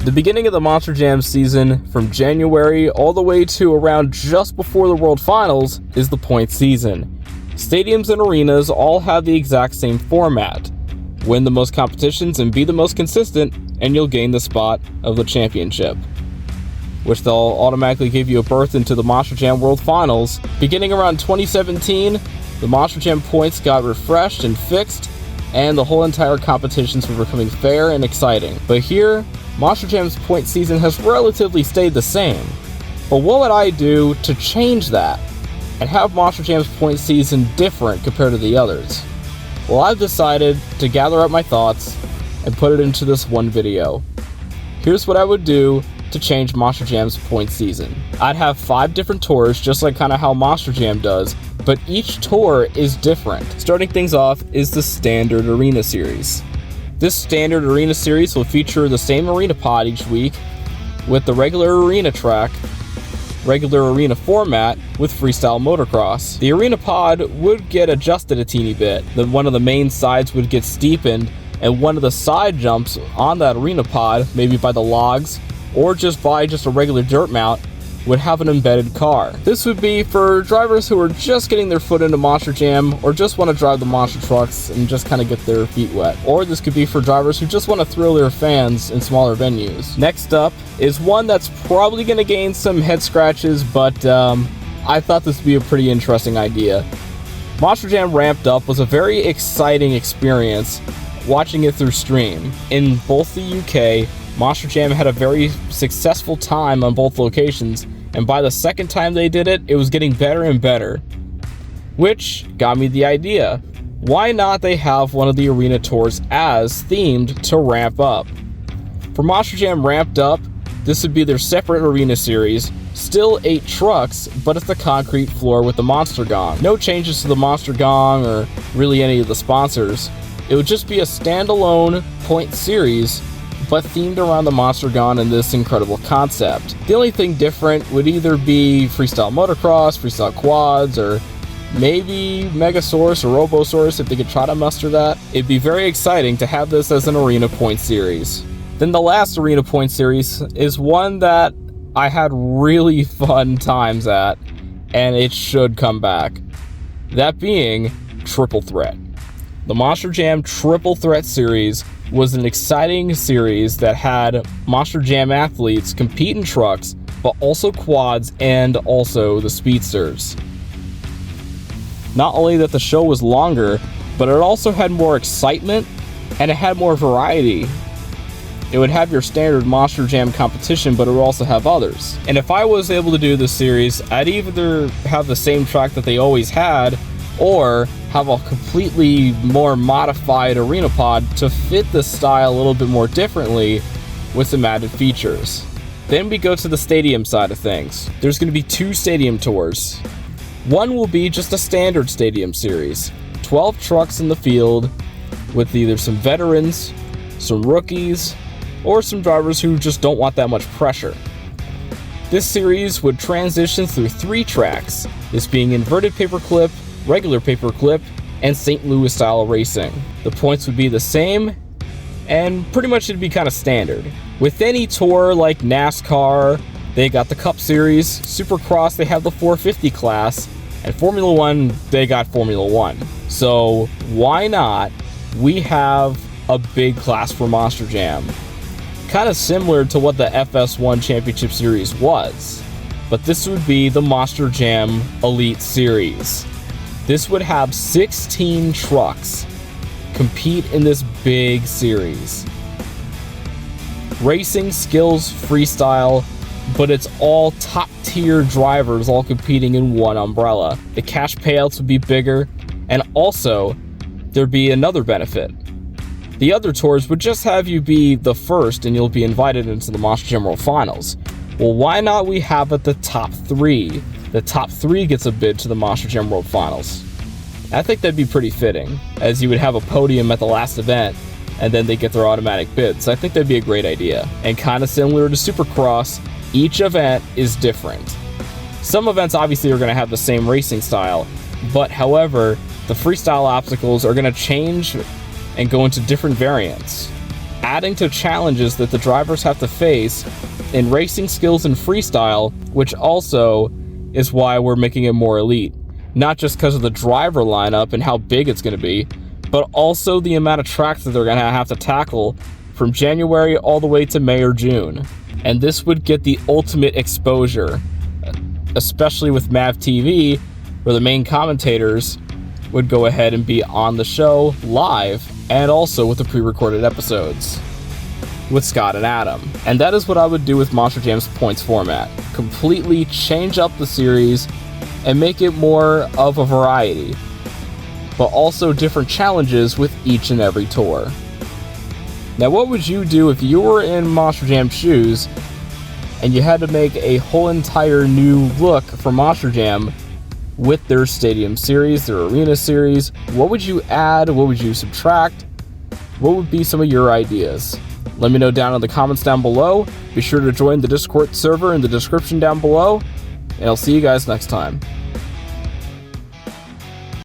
The beginning of the Monster Jam season, from January all the way to around just before the World Finals, is the point season. Stadiums and arenas all have the exact same format. Win the most competitions and be the most consistent, and you'll gain the spot of the championship, which they'll automatically give you a berth into the Monster Jam World Finals. Beginning around 2017, the Monster Jam points got refreshed and fixed, and the whole entire competitions were becoming fair and exciting. But here, Monster Jam's point season has relatively stayed the same. But what would I do to change that and have Monster Jam's point season different compared to the others? Well, I've decided to gather up my thoughts and put it into this one video. Here's what I would do to change Monster Jam's point season. I'd have 5 different tours, just like kind of how Monster Jam does, but each tour is different. Starting things off is the Standard Arena Series. This Standard Arena Series will feature the same arena pod each week with the regular arena track, regular arena format with freestyle motocross. The arena pod would get adjusted a teeny bit. One of the main sides would get steepened, and one of the side jumps on that arena pod, maybe by the logs or just by a regular dirt mount, would have an embedded car. This would be for drivers who are just getting their foot into Monster Jam or just want to drive the monster trucks and just kind of get their feet wet. Or this could be for drivers who just want to thrill their fans in smaller venues. Next up is one that's probably going to gain some head scratches, but I thought this would be a pretty interesting idea. Monster Jam Ramped Up was a very exciting experience watching it through stream. In both the UK, Monster Jam had a very successful time on both locations, and by the second time they did it, it was getting better and better. Which got me the idea. Why not they have one of the arena tours as themed to Ramp Up? For Monster Jam Ramped Up, this would be their separate arena series, still 8 trucks, but it's the concrete floor with the Monster Gong. No changes to the Monster Gong or really any of the sponsors. It would just be a standalone point series, but themed around the Monster Gong and this incredible concept. The only thing different would either be freestyle motocross, freestyle quads, or maybe Megasaurus or Robosaurus if they could try to muster that. It'd be very exciting to have this as an arena point series. Then the last arena point series is one that I had really fun times at, and it should come back. That being Triple Threat. The Monster Jam Triple Threat series was an exciting series that had Monster Jam athletes compete in trucks, but also quads and also the speedsters. Not only that the show was longer, but it also had more excitement and it had more variety. It would have your standard Monster Jam competition, but it would also have others. And if I was able to do this series, I'd either have the same track that they always had, or have a completely more modified arena pod to fit the style a little bit more differently with some added features. Then we go to the stadium side of things. There's going to be 2 stadium tours. One will be just a standard stadium series, 12 trucks in the field with either some veterans, some rookies, or some drivers who just don't want that much pressure. This series would transition through 3 tracks, this being inverted paperclip, regular paperclip, and St. Louis style racing. The points would be the same, and pretty much it'd be kind of standard. With any tour like NASCAR, they got the Cup Series, Supercross they have the 450 class, and Formula 1 they got Formula 1. So why not we have a big class for Monster Jam? Kind of similar to what the FS1 Championship Series was, but this would be the Monster Jam Elite Series. This would have 16 trucks compete in this big series. Racing, skills, freestyle, but it's all top tier drivers all competing in one umbrella. The cash payouts would be bigger, and also there'd be another benefit. The other tours would just have you be the first and you'll be invited into the Monster Jam World Finals. Well, why not we have it the top 3? The top 3 gets a bid to the Monster Jam World Finals. I think that'd be pretty fitting, as you would have a podium at the last event, and then they get their automatic bid. So I think that'd be a great idea. And kind of similar to Supercross, each event is different. Some events obviously are going to have the same racing style, but however, the freestyle obstacles are going to change and go into different variants. adding to challenges that the drivers have to face in racing skills and freestyle, which also is why we're making it more elite. Not just because of the driver lineup and how big it's going to be, but also the amount of tracks that they're going to have to tackle from January all the way to May or June. And this would get the ultimate exposure, especially with MAV TV, where the main commentators would go ahead and be on the show live, and also with the pre-recorded episodes with Scott and Adam. And that is what I would do with Monster Jam's points format. Completely change up the series and make it more of a variety, but also different challenges with each and every tour. Now, what would you do if you were in Monster Jam's shoes and you had to make a whole entire new look for Monster Jam with their Stadium Series, their Arena Series? What would you add? What would you subtract? What would be some of your ideas? Let me know down in the comments down below. Be sure to join the Discord server in the description down below, and I'll see you guys next time.